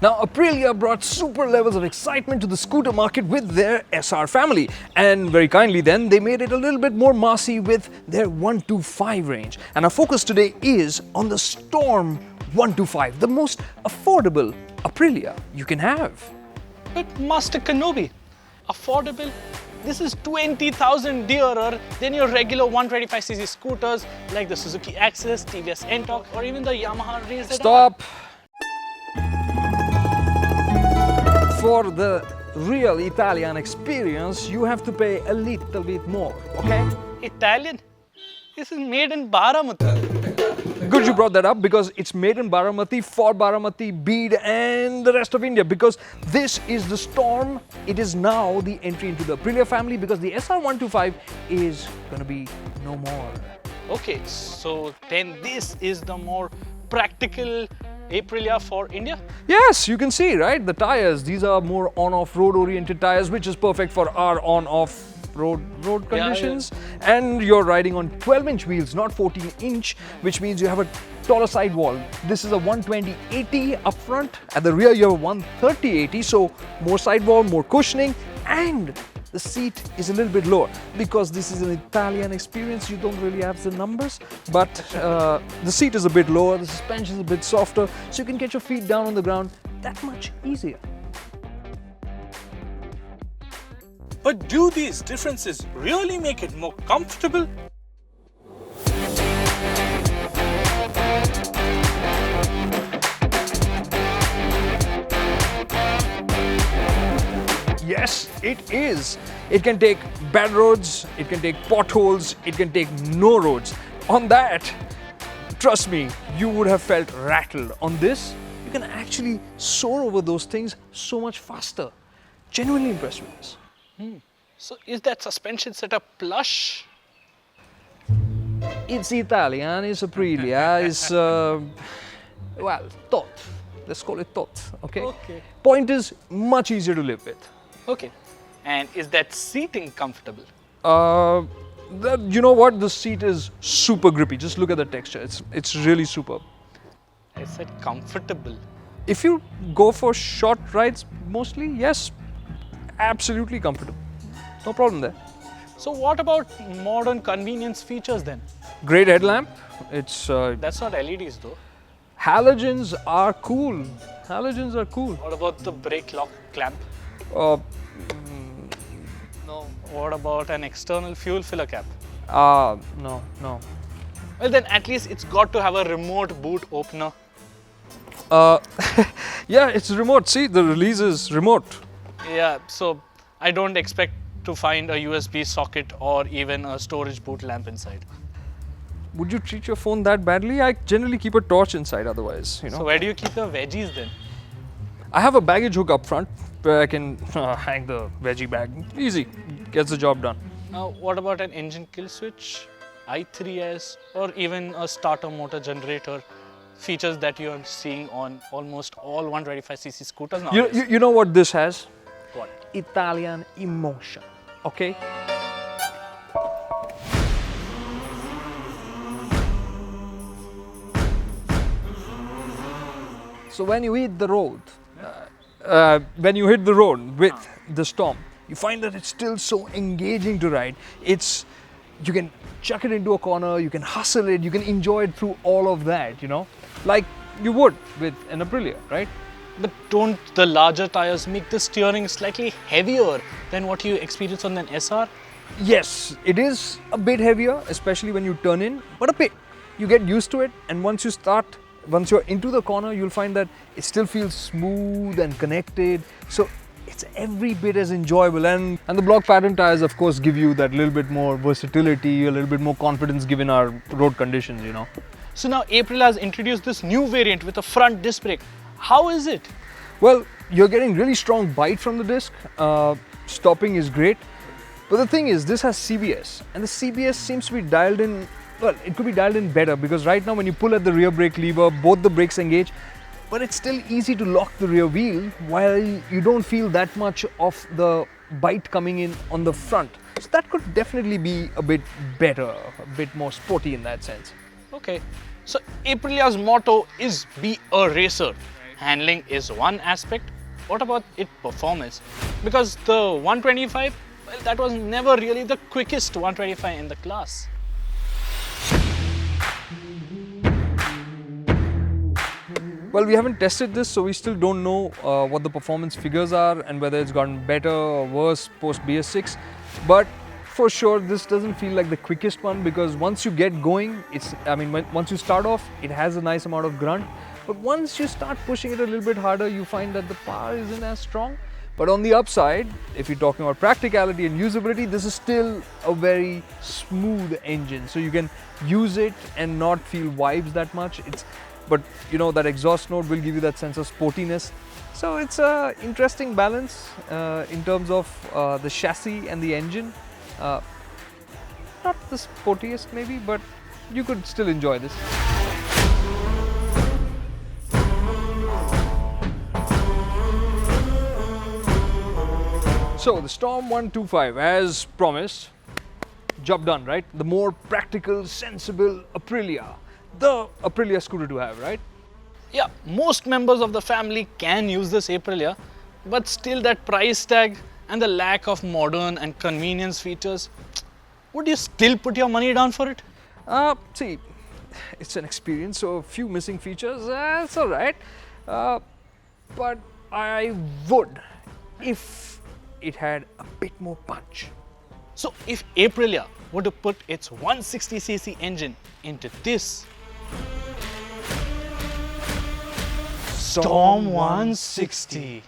Now, Aprilia brought super levels of excitement to the scooter market with their SR family, and very kindly then they made it a little bit more massy with their 125 range. And our focus today is on the Storm 125, the most affordable Aprilia you can have. But Master Kenobi, affordable? This is 20,000 dearer than your regular 125cc scooters like the Suzuki Axis, TVS Ntorq, or even the Yamaha RayZR. Stop! For the real Italian experience, you have to pay a little bit more, okay? Italian? This is made in Baramati. Good you brought that up, because it's made in Baramati, for Baramati, Bid and the rest of India, because this is the Storm. It is now the entry into the Aprilia family, because the SR125 is gonna be no more. Okay, so then this is the more practical Aprilia for India? Yes, you can see, right? The tires, these are more on-off road oriented tires, which is perfect for our on-off road conditions. Yeah. And you're riding on 12-inch wheels, not 14-inch, which means you have a taller sidewall. This is a 120/80 up front. At the rear, you have a 130/80, so more sidewall, more cushioning, and the seat is a little bit lower. Because this is an Italian experience, you don't really have the numbers, but the seat is a bit lower, the suspension is a bit softer, so you can get your feet down on the ground that much easier. But do these differences really make it more comfortable? Yes, it is. It can take bad roads, it can take potholes, it can take no roads. On that, trust me, you would have felt rattled. On this, you can actually soar over those things so much faster. Genuinely impressed with this. So is that suspension setup plush? It's Italian, it's Aprilia, it's, well, tot. Let's call it tot, okay? Okay. Point is, much easier to live with. Okay. And is that seating comfortable? You know what? The seat is super grippy. Just look at the texture. It's really superb. I said comfortable. If you go for short rides, mostly, yes, absolutely comfortable. No problem there. So what about modern convenience features then? Great headlamp. It's That's not LEDs though. halogens are cool. Halogens are cool. What about the brake lock clamp? No. What about an external fuel filler cap? No. Well then at least it's got to have a remote boot opener. Yeah, it's remote. See, the release is remote. Yeah, so I don't expect to find a USB socket or even a storage boot lamp inside. Would you treat your phone that badly? I generally keep a torch inside otherwise, you know. So where do you keep your veggies then? I have a baggage hook up front where I can hang the veggie bag. Easy, gets the job done. Now what about an engine kill switch, i3S, or even a starter motor generator? Features that you are seeing on almost all 125cc scooters nowadays. You know what this has? What? Italian emotion, okay? So when you hit the road, with the Storm, you find that it's still so engaging to ride. You can chuck it into a corner, you can hustle it, you can enjoy it through all of that, you know, like you would with an Aprilia, right? But don't the larger tires make the steering slightly heavier than what you experience on an SR? Yes, it is a bit heavier, especially when you turn in, but a bit. You get used to it, and once you're into the corner, you'll find that it still feels smooth and connected. So it's every bit as enjoyable. And the block pattern tires, of course, give you that little bit more versatility, a little bit more confidence given our road conditions, you know. So now Aprilia has introduced this new variant with a front disc brake. How is it? Well, you're getting really strong bite from the disc. Stopping is great. But the thing is, this has CBS, and the CBS seems to be dialed in, well, it could be dialed in better, because right now when you pull at the rear brake lever, both the brakes engage, but it's still easy to lock the rear wheel while you don't feel that much of the bite coming in on the front. So that could definitely be a bit better, a bit more sporty in that sense. Okay, so Aprilia's motto is be a racer. handling is one aspect. What about its performance? Because the 125, well, that was never really the quickest 125 in the class. Well, we haven't tested this, so we still don't know what the performance figures are and whether it's gotten better or worse post BS6. But for sure, this doesn't feel like the quickest one, because once you get going, once you start off, it has a nice amount of grunt. But once you start pushing it a little bit harder, you find that the power isn't as strong. But on the upside, if you're talking about practicality and usability, this is still a very smooth engine. So you can use it and not feel vibes that much. But you know, that exhaust note will give you that sense of sportiness. So it's an interesting balance in terms of the chassis and the engine. Not the sportiest maybe, but you could still enjoy this. So the Storm 125, as promised, job done, right? The more practical, sensible Aprilia. The Aprilia scooter to have, right? Yeah, most members of the family can use this Aprilia, but still that price tag and the lack of modern and convenience features, would you still put your money down for it? See, it's an experience, so a few missing features, it's alright. But I would if it had a bit more punch. So if Aprilia were to put its 160cc engine into this Storm 160,